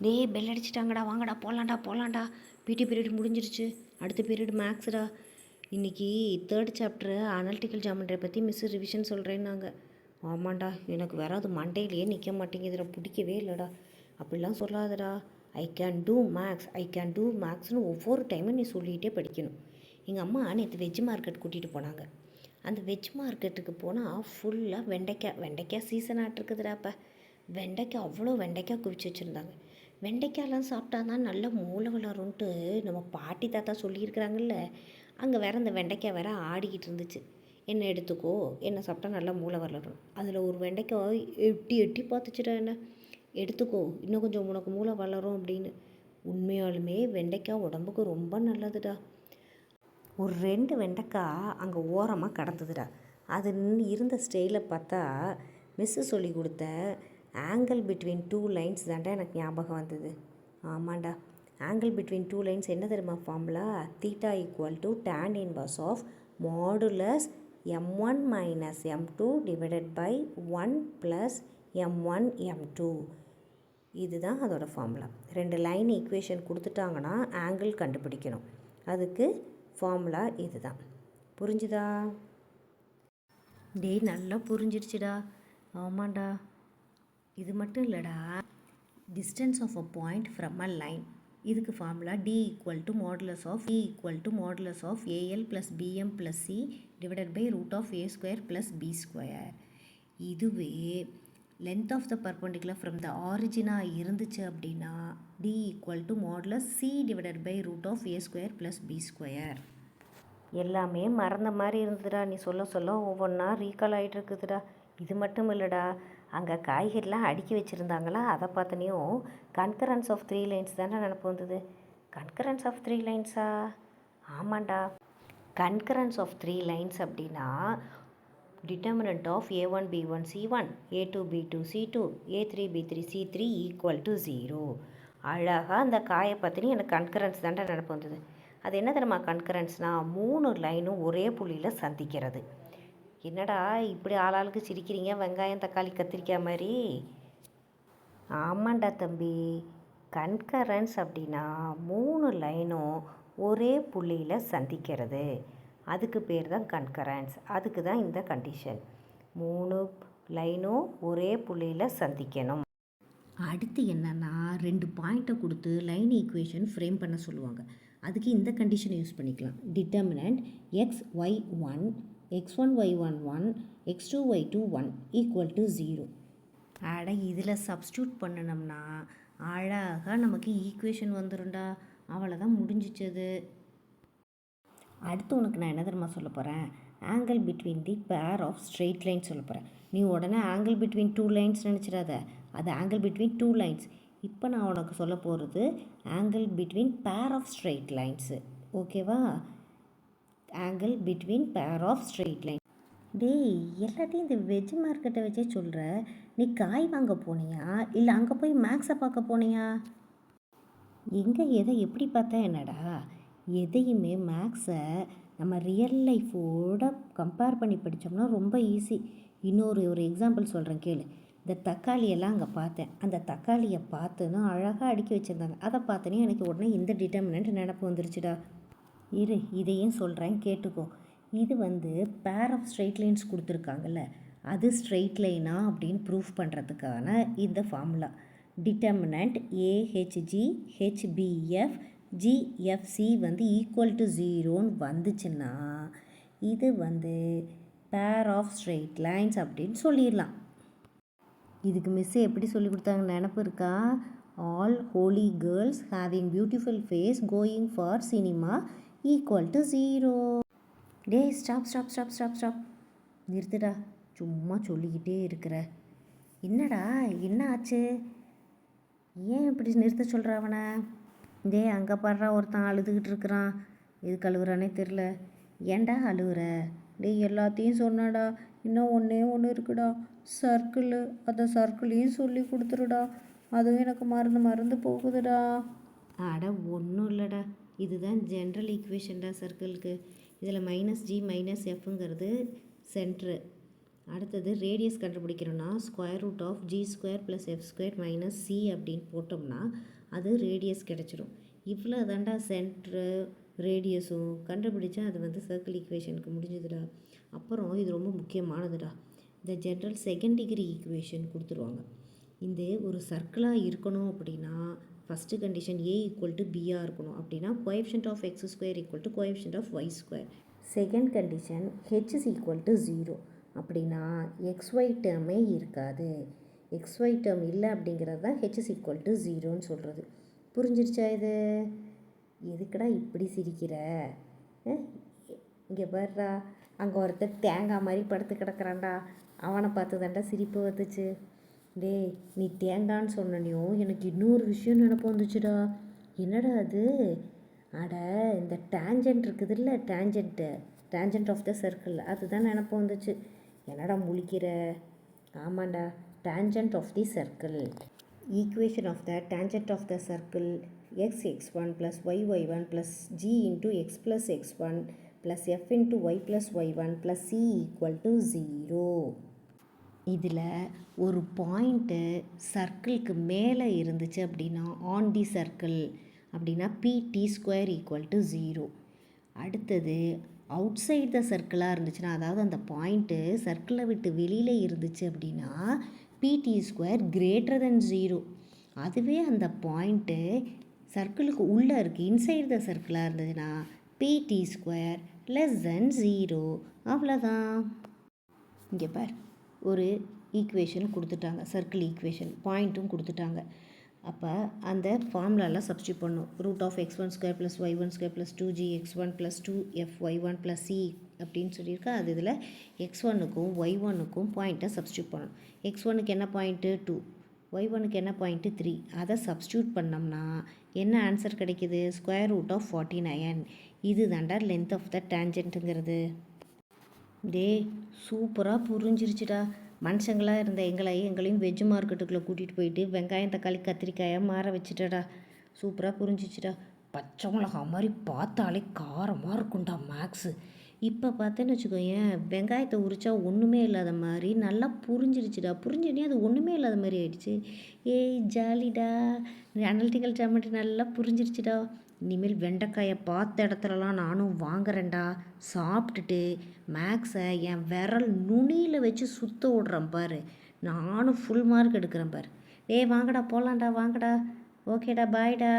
டேய் பெல் அடிச்சிட்டாங்கடா, வாங்கடா போகலாண்டா. PT period முடிஞ்சிருச்சு, அடுத்த பீரியட் மேக்ஸுடா. இன்றைக்கி 3rd சாப்டர் அனாலிட்டிக்கல் ஜாமெண்ட்ரி பற்றி மிஸ் ரிவிஷன் சொல்கிறேன்னாங்க. ஆமாண்டா, எனக்கு வேற அது மண்டையிலேயே நிற்க மாட்டேங்குதுடா, பிடிக்கவே இல்லைடா. அப்படிலாம் சொல்லாதடா. ஐ கேன் டூ மேக்ஸ்னு ஒவ்வொரு டைமும் நீ சொல்லிகிட்டே படிக்கணும். எங்கள் அம்மா நேற்று வெஜ் மார்க்கெட் கூட்டிகிட்டு போனாங்க. அந்த வெஜ் மார்க்கெட்டுக்கு போனால் ஃபுல்லாக வெண்டைக்காய் சீசன் ஆகிட்டுருக்குதுடா. அப்போ வெண்டைக்காய் அவ்வளோ வெண்டைக்காய் குவிச்சு வச்சுருந்தாங்க. வெண்டைக்காயெல்லாம் சாப்பிட்டா தான் நல்ல மூளை வளரும்ன்ட்டு நம்ம பாட்டி தாத்தா சொல்லியிருக்கிறாங்கல்ல. அங்கே வேற அந்த வெண்டைக்காய் வேற ஆடிக்கிட்டு இருந்துச்சு. என்ன எடுத்துக்கோ, என்ன சாப்பிட்டா நல்லா மூளை வளரும். அதில் ஒரு வெண்டைக்காய் எட்டி பார்த்துச்சுடா. என்ன எடுத்துக்கோ, இன்னும் கொஞ்சம் உனக்கு மூளை வளரும் அப்படின்னு. உண்மையாலுமே வெண்டைக்காய் உடம்புக்கு ரொம்ப நல்லதுடா. ஒரு 2 வெண்டைக்காய் அங்கே ஓரமாக கடந்ததுடா. அது இருந்த ஸ்டைலை பார்த்தா மிஸ்ஸு சொல்லி கொடுத்த ஆங்கிள் பிட்வீன் 2 லைன்ஸ் தாண்டா எனக்கு ஞாபகம் வந்தது. ஆமாண்டா, ஆங்கிள் பிட்வீன் 2 லைன்ஸ் என்ன தெரியுமா formula? Theta = tan inverse of modulus m1 minus m2 divided by 1 + m1 m2. இதுதான் அதோட ஃபார்முலா. 2 லைன் ஈக்குவேஷன் கொடுத்துட்டாங்கன்னா ஆங்கிள் கண்டுபிடிக்கணும். அதுக்கு ஃபார்முலா இதுதான். புரிஞ்சுதா? டேய் நல்லா புரிஞ்சிடுச்சுடா. ஆமாண்டா, இது மட்டும் இல்லைடா, distance of a point from a line. இதுக்கு formula D = modulus of AL + BM + C divided by √(a² + b²). இதுவே length of the perpendicular from the ஆரிஜினாக இருந்துச்சு அப்படின்னா D = modulus C divided by √(a² + b²). எல்லாமே மறந்த மாதிரி இருந்ததுடா. நீ சொல்ல ஒவ்வொன்றா ரீகால் ஆகிட்டு இருக்குதுடா. இது மட்டும் இல்லைடா, அங்கே காய்கறிலாம் அடுக்கி வச்சுருந்தாங்களா, அதை பார்த்தனையும் கன்கரன்ஸ் ஆஃப் 3 லைன்ஸ் தானே நினப்பு வந்தது. கன்கரன்ஸ் ஆஃப் 3 லைன்ஸா? ஆமாண்டா, கன்கரன்ஸ் ஆஃப் 3 லைன்ஸ் அப்படின்னா determinant of a1 b1 c1, a2 b2 c2, a3 b3 c3 = 0. அழகாக அந்த காயை பார்த்தனி எனக்கு கன்கரன்ஸ் தாண்டா நினப்பு வந்தது. அது என்ன தெரியுமா கன்கரன்ஸ்னால் 3 லைனும் ஒரே புள்ளியில் சந்திக்கிறது. என்னடா இப்படி ஆளாளுக்கு சிரிக்கிறீங்க, வெங்காயம் தக்காளி கத்திரிக்காய் மாதிரி? ஆமாண்டா தம்பி, கன்கரன்ஸ் அப்படின்னா 3 லைனும் ஒரே புள்ளியில் சந்திக்கிறது. அதுக்கு பேர் தான் கன்கரன்ஸ். அதுக்கு தான் இந்த கண்டிஷன், 3 லைனும் ஒரே புள்ளியில் சந்திக்கணும். அடுத்து என்னென்னா 2 பாயிண்ட்டை கொடுத்து லைன் ஈக்குவேஷன் ஃப்ரேம் பண்ண சொல்லுவாங்க. அதுக்கு இந்த கண்டிஷனை யூஸ் பண்ணிக்கலாம். Determinant x(y1), x1(y11), x2(y21) = 0. இதில் சப்ஸ்டியூட் பண்ணணும்னா அழகாக நமக்கு ஈக்குவேஷன் வந்துடும்டா. அவ்வளோதான், முடிஞ்சிச்சது. அடுத்து உனக்கு நான் என்ன தெரியுமா சொல்ல போகிறேன்? ஆங்கிள் பிட்வீன் தி பேர் ஆஃப் ஸ்ட்ரெயிட் லைன் சொல்ல போகிறேன். நீ உடனே ஆங்கிள் பிட்வீன் 2 லைன்ஸ் நினச்சிடாத. அது ஆங்கிள் பிட்வீன் 2 லைன்ஸ். இப்போ நான் உனக்கு சொல்ல போகிறது angle between pair of straight lines. ஓகேவா? Angle between pair of straight line. டேய், எல்லாத்தையும் இந்த வெஜ் மார்க்கெட்டை வச்சே சொல்கிற. நீ காய் வாங்க போனியா இல்லை அங்கே போய் மேக்ஸை பார்க்க போனியா? எங்கே எதை எப்படி பார்த்தா என்னடா? எதையுமே மேக்ஸை நம்ம ரியல் லைஃபோட கம்பேர் பண்ணி படித்தோம்னா ரொம்ப ஈஸி. ஒரு எக்ஸாம்பிள் சொல்கிறேன் கேளு. இந்த தக்காளியெல்லாம் அங்கே பார்த்தேன். அந்த தக்காளியை பார்த்துன்னு அழகாக அடுக்கி வச்சுருந்தாங்க. அதை பார்த்தோன்னே எனக்கு உடனே இந்த டிட்டர்மினன்ட் நினப்பு வந்துருச்சுடா. இதையும் சொல்கிறேன் கேட்டுக்கோ. இது பேர் ஆஃப் ஸ்ட்ரெயிட் லைன்ஸ் கொடுத்துருக்காங்கல்ல, அது ஸ்ட்ரெயிட் லைனா அப்படின்னு ப்ரூஃப் பண்ணுறதுக்கான இந்த formula. Determinant AHG HBF GFC = 0ன்னு வந்துச்சுன்னா இது பேர் ஆஃப் ஸ்ட்ரெயிட் லைன்ஸ் அப்படின்னு சொல்லிடலாம். இதுக்கு மிஸ்ஸு எப்படி சொல்லி கொடுத்தாங்க நினப்பு இருக்கா? All holy girls having beautiful face going for cinema = 0. டே ஸ்டாப். நிறுத்துடா, சும்மா சொல்லிக்கிட்டே இருக்கிற. என்னடா, என்ன ஆச்சு? ஏன் இப்படி நிறுத்த சொல்கிற அவனை? டே, அங்கே பாடுறா, ஒருத்தன் அழுதுகிட்டு இருக்கிறான். எதுக்கு அழுகுறானே தெரில. ஏன்டா அழுகுற? டே, எல்லாத்தையும் சொன்னாடா, இன்னும் ஒன்று இருக்குடா, சர்க்கிள். அந்த சர்க்கிளையும் சொல்லி கொடுத்துருடா, அதுவும் எனக்கு மறந்து போகுதுடா. அட ஒன்றும் இல்லைடா, இதுதான் ஜென்ரல் ஈக்குவேஷன்டா சர்க்கிளுக்கு. இதில் -G - Fங்கிறது சென்ட்ரு, அடுத்தது ரேடியஸ் கண்டுபிடிக்கிறோன்னா square root of G square plus F square minus C அப்படின்னு போட்டோம்னா அது ரேடியஸ் கிடச்சிரும். இவ்வளோ தாண்டா சென்ட்ரு ரேடியஸும் கண்டுபிடிச்சா அது வந்து சர்க்கிள் ஈக்குவேஷனுக்கு முடிஞ்சதுடா. அப்புறம் இது ரொம்ப முக்கியமானதுடா. இந்த ஜென்ரல் செகண்ட் டிகிரி ஈக்குவேஷன் கொடுத்துருவாங்க. இந்த ஒரு சர்க்கிளாக இருக்கணும் அப்படின்னா first condition A equal to பியாக இருக்கணும். அப்படின்னா coefficient of X square equal to coefficient of Y square. Second condition H is equal to 0 அப்படின்னா எக்ஸ்ஒய் டேர்மே இருக்காது. எக்ஸ்ஒய் டேர்ம் இல்லை அப்படிங்கிறது தான் ஹெச் இஸ் ஈக்குவல் டு 0ன்னு சொல்கிறது. புரிஞ்சிருச்சா இது? எதுக்கடா இப்படி சிரிக்கிற? இங்கே வர்றா, அங்கே ஒருத்தர் தேங்காய் மாதிரி படுத்து கிடக்குறான்டா, அவனை பார்த்து தாண்டா சிரிப்பு வந்துச்சு. டேய், நீ தேங்கான்னு சொன்னனையும் எனக்கு இன்னொரு விஷயம் நினப்பு வந்துச்சுடா. என்னடா அது? அட, இந்த டேஞ்சன்ட் இருக்குதுல்ல, டேஞ்சன்ட் ஆஃப் த சர்க்கிள், அதுதான் நினப்பு வந்துச்சு. என்னடா முழிக்கிற? ஆமாண்டா, tangent of the circle. Equation of the tangent of the circle x(x1) + y(y1) + g into x plus x1 plus f into y plus y1 plus c equal to 0. இதில் ஒரு point சர்க்கிளுக்கு மேலே இருந்துச்சு அப்படின்னா ஆன் தி சர்க்கிள் அப்படின்னா pt² = 0. அடுத்தது out side the சர்க்கிளாக இருந்துச்சுன்னா, அதாவது அந்த பாயிண்ட்டு சர்க்கிளை விட்டு வெளியில் இருந்துச்சு அப்படின்னா pt² > 0. அதுவே அந்த பாயிண்ட்டு சர்க்கிளுக்கு உள்ளே இருக்குது, இன்சைட் த சர்க்கிளாக இருந்ததுன்னா pt² < 0. அவ்வளோதான். இங்கே பார், ஒரு ஈக்குவேஷன் கொடுத்துட்டாங்க, சர்க்கிள் ஈக்குவேஷன், பாயிண்ட்டும் கொடுத்துட்டாங்க. அப்போ அந்த ஃபார்முலாலாம் சப்ஸ்டியூட் பண்ணும். √(x1² + y1² + 2gx1 + 2fy1 + c அப்படின்னு சொல்லியிருக்கா. அது இதில் x1க்கும் y1க்கும் பாயிண்ட்டை சப்ஸ்டியூட் பண்ணணும். x1க்கு என்ன பாயிண்ட்டு 2, y1க்கு என்ன பாயிண்ட்டு 3. அதை சப்ஸ்டியூட் பண்ணோம்னா என்ன ஆன்சர் கிடைக்கிது? √49. இது தாண்டா லென்த் ஆஃப் த டேஞ்சன்ட்டுங்கிறது. சூப்பராக புரிஞ்சிருச்சுடா. மனுஷங்களாக இருந்த எங்களையும் வெஜ் மார்க்கெட்டுக்குள்ளே கூட்டிகிட்டு போயிட்டு வெங்காயம் தக்காளி கத்திரிக்காயை மாற வச்சுட்டடா. சூப்பராக புரிஞ்சிச்சுடா. பச்சை மிளகா மாதிரி பார்த்தாலே காரமாக இருக்கும்டா மேக்ஸு. இப்போ பார்த்தேன்னு வச்சுக்கோயேன், வெங்காயத்தை உரித்தா ஒன்றுமே இல்லாத மாதிரி நல்லா புரிஞ்சிருச்சுடா. புரிஞ்சுனே அது ஒன்றுமே இல்லாத மாதிரி ஆயிடுச்சு. ஜாலிடா, அனலிட்டிக்கல் ஜாமெட்ரி நல்லா புரிஞ்சிருச்சுடா. இனிமேல் வெண்டைக்காயை பார்த்த இடத்துலலாம் நானும் வாங்குறேன்டா. சாப்பிட்டுட்டு மேக்ஸை என் விரல் நுனியில் வச்சு சுற்ற விட்றேன் பாரு. நானும் ஃபுல் மார்க் எடுக்கிறேன் பாரு. வாங்கடா போகலான்டா, வாங்கடா. ஓகேடா, பாய்டா.